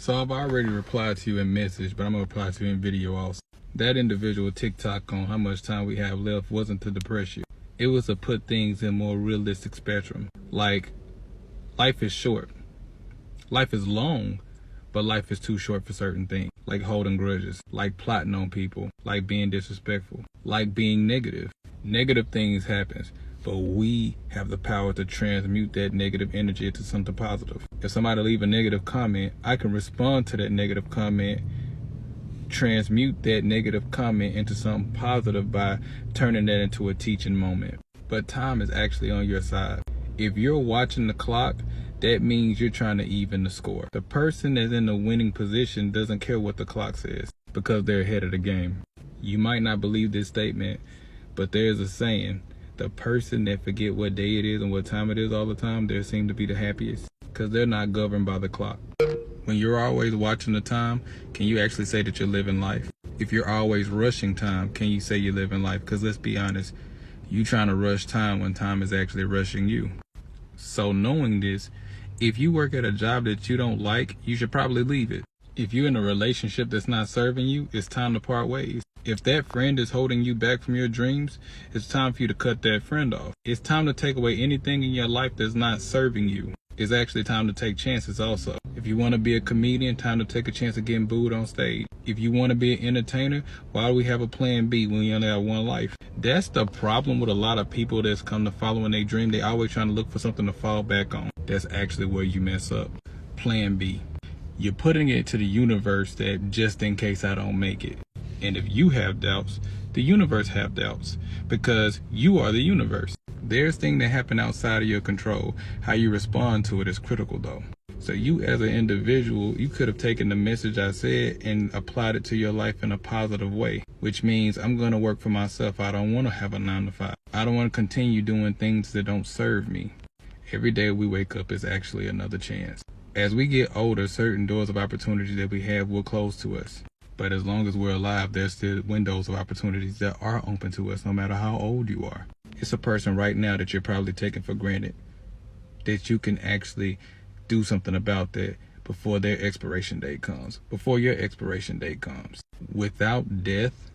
So I've already replied to you in message, but I'm gonna reply to you in video also. That individual TikTok on how much time we have left wasn't to depress you. It was to put things in more realistic spectrum. Like, life is short. Life is long, but life is too short for certain things. Like holding grudges, like plotting on people, like being disrespectful, like being negative. Negative things happen, but we have the power to transmute that negative energy into something positive. If somebody leave a negative comment, I can respond to that negative comment, transmute that negative comment into something positive by turning that into a teaching moment. But time is actually on your side. If you're watching the clock, that means you're trying to even the score. The person that's in the winning position doesn't care what the clock says because they're ahead of the game. You might not believe this statement, but there's a saying, the person that forget what day it is and what time it is all the time, they seem to be the happiest because they're not governed by the clock. When you're always watching the time, can you actually say that you're living life? If you're always rushing time, can you say you're living life? Because let's be honest, you trying to rush time when time is actually rushing you. So knowing this, if you work at a job that you don't like, you should probably leave it. If you're in a relationship that's not serving you, it's time to part ways. If that friend is holding you back from your dreams, it's time for you to cut that friend off. It's time to take away anything in your life that's not serving you. It's actually time to take chances also. If you want to be a comedian, time to take a chance of getting booed on stage. If you want to be an entertainer, why do we have a plan B when you only have one life? That's the problem with a lot of people that's come to following their dream. They always trying to look for something to fall back on. That's actually where you mess up. Plan B. You're putting it to the universe that just in case I don't make it. And if you have doubts, the universe have doubts because you are the universe. There's things that happen outside of your control. How you respond to it is critical though. So you as an individual, you could have taken the message I said and applied it to your life in a positive way, which means I'm going to work for myself. I don't want to have a 9 to 5. I don't want to continue doing things that don't serve me. Every day we wake up is actually another chance. As we get older, certain doors of opportunity that we have will close to us. But as long as we're alive, there's still windows of opportunities that are open to us no matter how old you are. It's a person right now that you're probably taking for granted that you can actually do something about that before their expiration date comes, before your expiration date comes. Without death,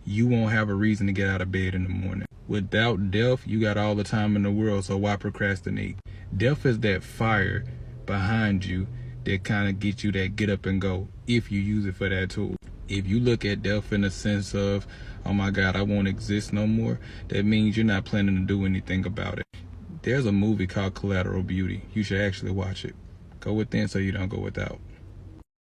you won't have a reason to get out of bed in the morning. Without death, you got all the time in the world, so why procrastinate? Death is that fire behind you that kind of gets you that get up and go if you use it for that tool. If you look at death in the sense of, oh my God, I won't exist no more, that means you're not planning to do anything about it. There's a movie called Collateral Beauty. You should actually watch it. Go within so you don't go without.